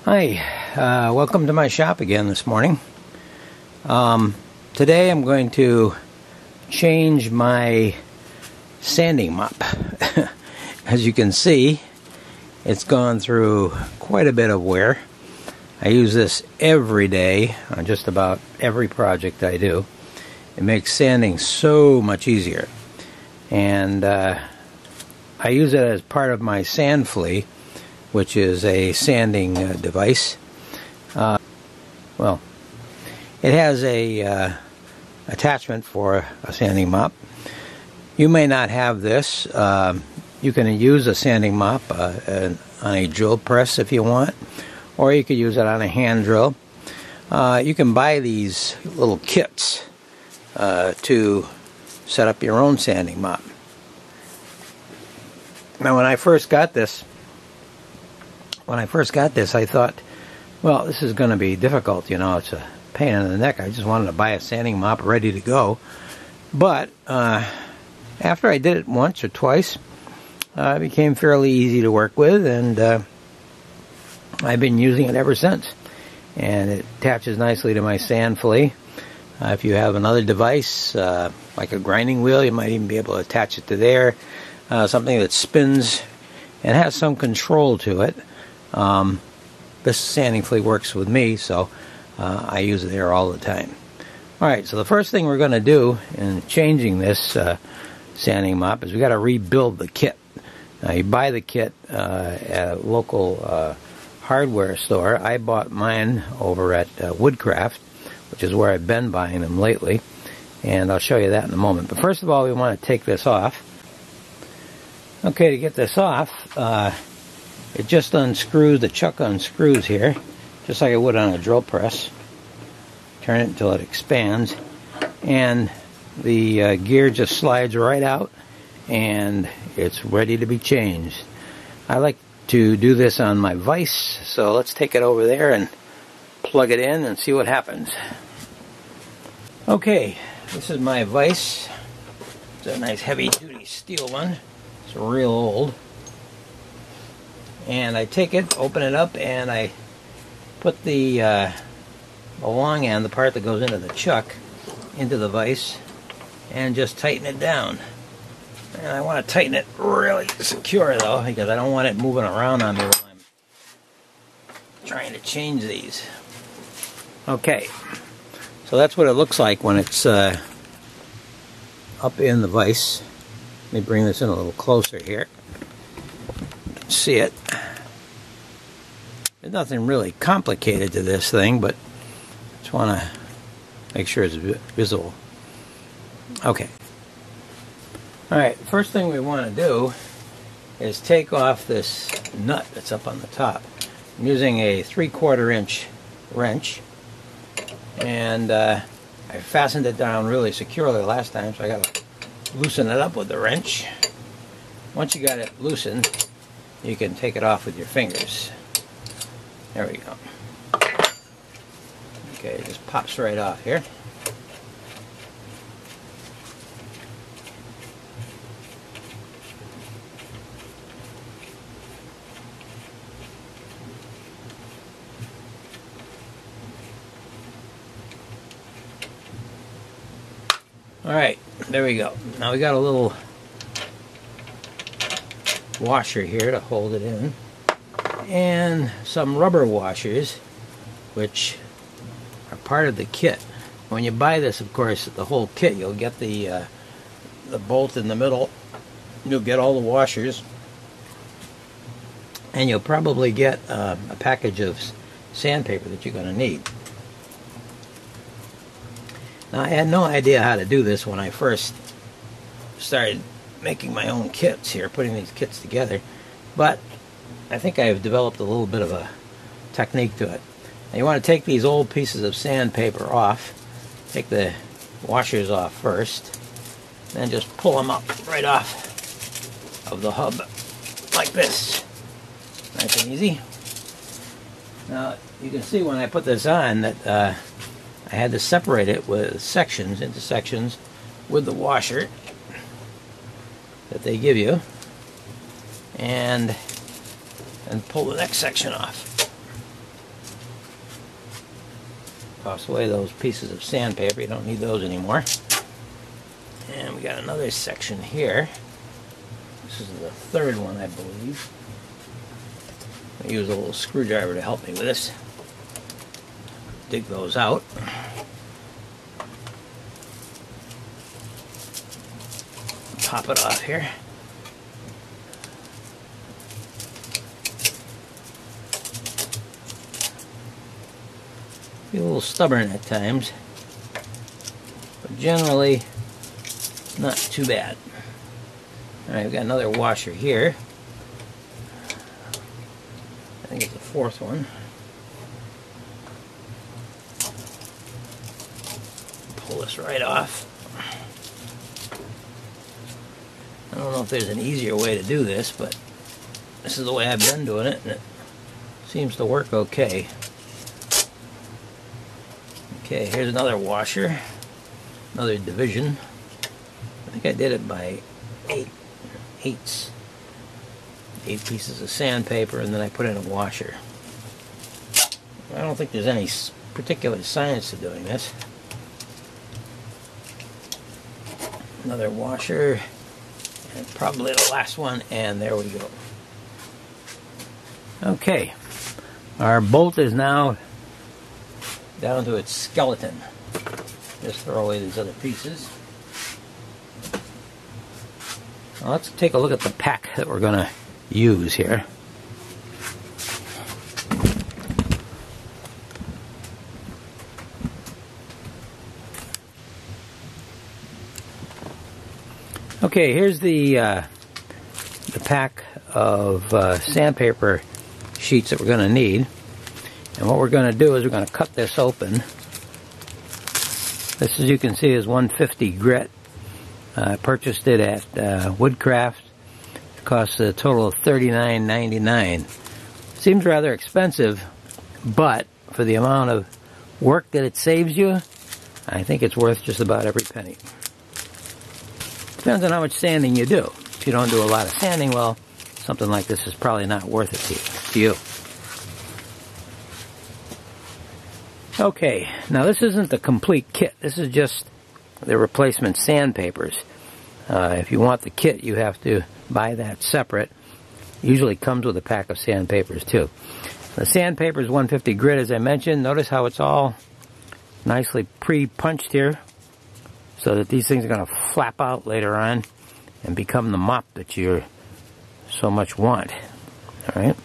Hi, welcome to my shop again this morning. Today I'm going to change my sanding mop. As you can see, it's gone through quite a bit of wear. I use this every day on just about every project I do. It makes sanding so much easier. And I use it as part of my sand flea, which is a sanding device. Well, it has a attachment for a sanding mop. You may not have this. You can use a sanding mop on a drill press if you want, or you could use it on a hand drill. You can buy these little kits to set up your own sanding mop. Now, when I first got this, I thought, well, this is going to be difficult, you know, it's a pain in the neck. I just wanted to buy a sanding mop ready to go. But after I did it once or twice, it became fairly easy to work with, and I've been using it ever since. And it attaches nicely to my sand flea. If you have another device, like a grinding wheel, you might even be able to attach it to there. Something that spins and has some control to it. This sanding flea works with me, so I use it there all the time. Alright, so the first thing we're going to do in changing this sanding mop is we got to rebuild the kit. Now, you buy the kit at a local hardware store. I bought mine over at Woodcraft, which is where I've been buying them lately, and I'll show you that in a moment. But first of all, we want to take this off. Okay, to get this off, it just unscrews, the chuck unscrews here, just like it would on a drill press. Turn it until it expands, and the gear just slides right out, and it's ready to be changed. I like to do this on my Vise, so let's take it over there and plug it in and see what happens. Okay, this is my Vise. It's a nice heavy-duty steel one. It's real old. And I take it, open it up, and I put the long end, the part that goes into the chuck, into the vise, and just tighten it down. And I want to tighten it really secure, though, because I don't want it moving around on me while I'm trying to change these. Okay, so that's what it looks like when it's up in the vise. Let me bring this in a little closer here. You can see it. There's nothing really complicated to this thing, but just want to make sure it's visible. Okay. Alright, first thing we want to do is take off this nut that's up on the top. I'm using a 3/4 inch wrench, and I fastened it down really securely last time, so I got to loosen it up with the wrench. Once you got it loosened, you can take it off with your fingers. There we go. Okay, it just pops right off here. Alright, there we go. Now we got a little washer here to hold it in, and some rubber washers, which are part of the kit. When you buy this, of course, the whole kit, you'll get the bolt in the middle. You'll get all the washers, and you'll probably get a package of sandpaper that you're going to need. Now, I had no idea how to do this when I first started making my own kits here, putting these kits together, but I think I've developed a little bit of a technique to it. Now, you want to take these old pieces of sandpaper off, take the washers off first, then just pull them up right off of the hub like this. Nice and easy. Now, you can see when I put this on that I had to separate it with sections, into sections, with the washer that they give you, and pull the next section off. Toss away those pieces of sandpaper. You don't need those anymore. And we got another section here. This is the third one, I believe. I use a little screwdriver to help me with this. Dig those out. Pop it off here. Be a little stubborn at times, but generally not too bad. Alright, we've got another washer here. I think it's the fourth one. Pull this right off. I don't know if there's an easier way to do this, but this is the way I've been doing it, and it seems to work okay. Okay, here's another washer, another division. I think I did it by eight pieces of sandpaper, and then I put in a washer. I don't think there's any particular science to doing this. Another washer, and probably the last one, and there we go. Okay, our bolt is now down to its skeleton. Just throw away these other pieces. Now let's take a look at the pack that we're going to use here. Okay, here's the pack of sandpaper sheets that we're going to need. And what we're going to do is we're going to cut this open. This, as you can see, is 150 grit. I purchased it at Woodcraft. It costs a total of $39.99. Seems rather expensive, but for the amount of work that it saves you, I think it's worth just about every penny. Depends on how much sanding you do. If you don't do a lot of sanding, well, something like this is probably not worth it to you. Okay, now this isn't the complete kit. This is just the replacement sandpapers. If you want the kit, you have to buy that separate. Usually comes with a pack of sandpapers too. The sandpaper is 150 grit, as I mentioned. Notice how it's all nicely pre-punched here, so that these things are going to flap out later on and become the mop that you so much want. All right.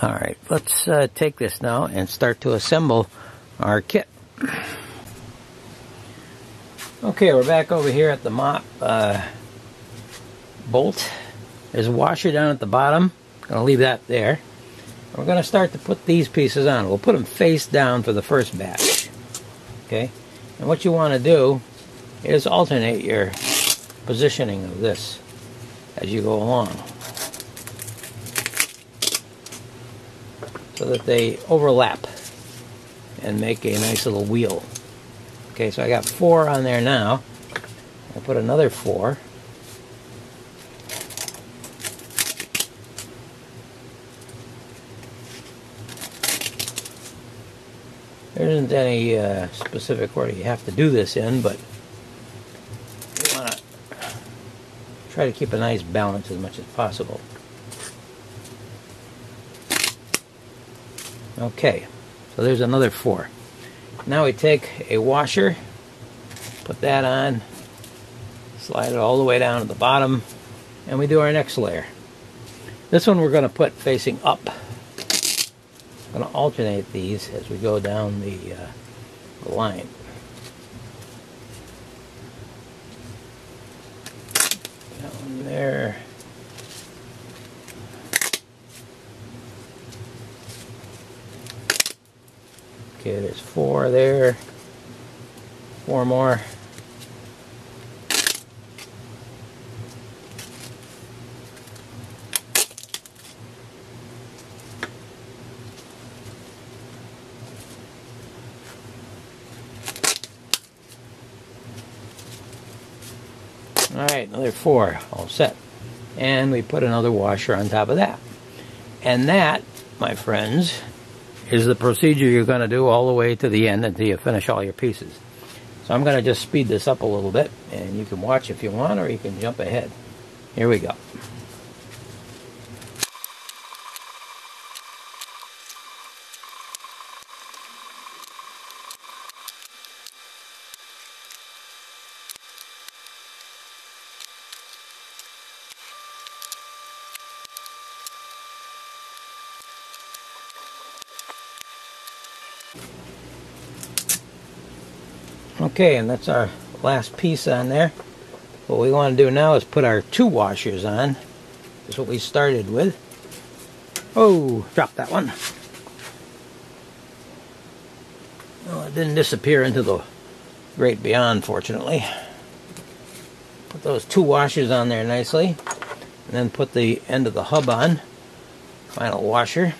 All right, let's take this now and start to assemble our kit. Okay, we're back over here at the mop bolt. There's a washer down at the bottom. Gonna leave that there. We're gonna start to put these pieces on. We'll put them face down for the first batch. Okay, and what you want to do is alternate your positioning of this as you go along, so that they overlap and make a nice little wheel. Okay, so I got 4 on there now. I'll put another 4. There isn't any specific order you have to do this in, but you want to try to keep a nice balance as much as possible. Okay, so there's another 4. Now we take a washer, put that on, slide it all the way down to the bottom, and we do our next layer. This one we're going to put facing up. I'm going to alternate these as we go down the line. Down there. Okay, there's 4 there. 4 more. Alright, another 4, all set. And we put another washer on top of that. And that, my friends, is the procedure you're going to do all the way to the end until you finish all your pieces. So I'm going to just speed this up a little bit, and you can watch if you want, or you can jump ahead. Here we go. Okay, and that's our last piece on there. What we want to do now is put our 2 washers on. That's what we started with. Oh, dropped that one. Well, it didn't disappear into the great beyond, fortunately. Put those 2 washers on there nicely, and then put the end of the hub on. Final washer.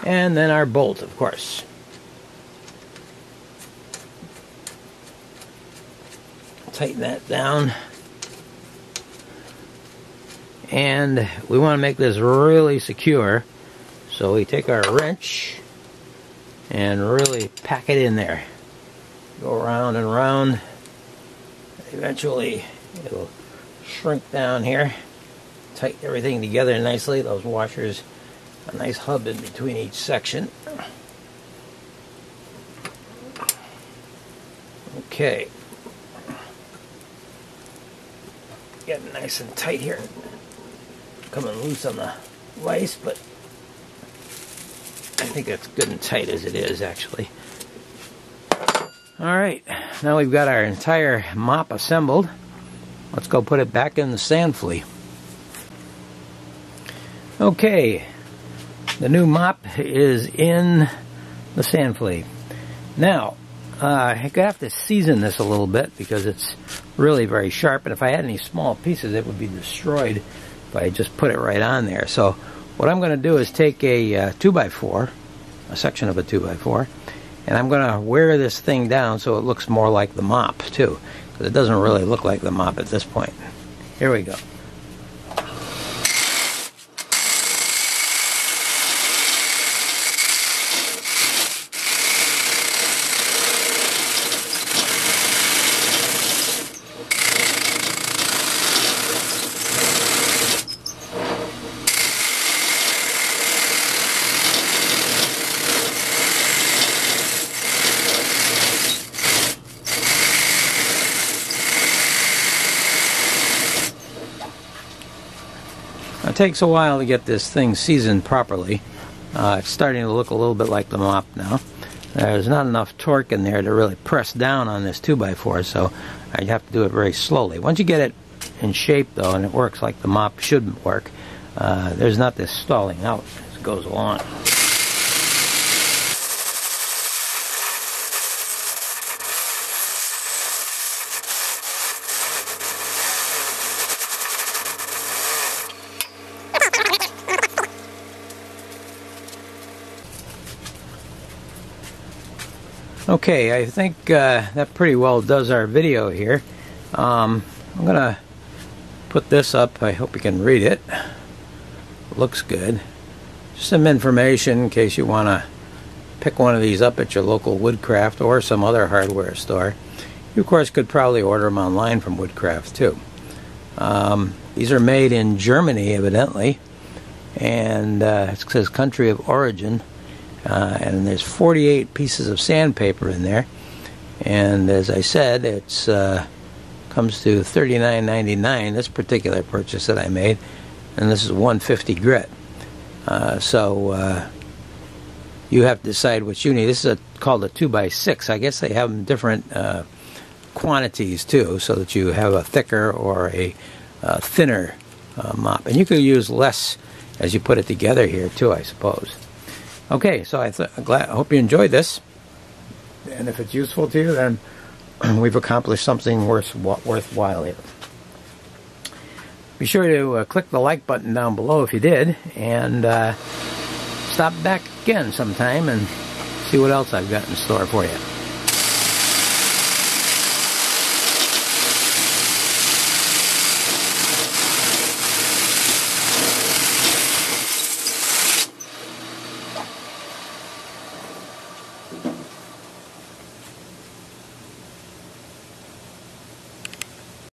And then our bolt, of course. Tighten that down, and we want to make this really secure, so we take our wrench and really pack it in there. Go around and around. Eventually it'll shrink down here. Tighten everything together nicely. Those washers, a nice hub in between each section. Okay. Getting nice and tight here. Coming loose on the vise, but I think it's good and tight as it is, actually. Alright, now we've got our entire mop assembled. Let's go put it back in the sand flea. Okay, the new mop is in the sand flea. Now, I'm going to have to season this a little bit because it's really very sharp, and if I had any small pieces it would be destroyed if I just put it right on there. So what I'm going to do is take a 2x4, a section of a 2x4, and I'm going to wear this thing down so it looks more like the mop too, because it doesn't really look like the mop at this point. Here we go. It takes a while to get this thing seasoned properly. It's starting to look a little bit like the mop now. There's not enough torque in there to really press down on this 2x4, so I have to do it very slowly. Once you get it in shape, though, and it works like the mop should work, there's not this stalling out as it goes along. Okay, I think that pretty well does our video here. I'm going to put this up. I hope you can read it. Looks good. Just some information in case you want to pick one of these up at your local Woodcraft or some other hardware store. You, of course, could probably order them online from Woodcraft, too. These are made in Germany, evidently, and it says country of origin. And there's 48 pieces of sandpaper in there, and as I said, it's comes to $39.99. This particular purchase that I made, and this is 150 grit. So you have to decide what you need. This is called a 2x6. I guess they have them different quantities too, so that you have a thicker or a thinner mop, and you could use less as you put it together here too, I suppose. Okay, so I hope you enjoyed this, and if it's useful to you, then we've accomplished something worthwhile here. Be sure to click the like button down below if you did, and stop back again sometime and see what else I've got in store for you.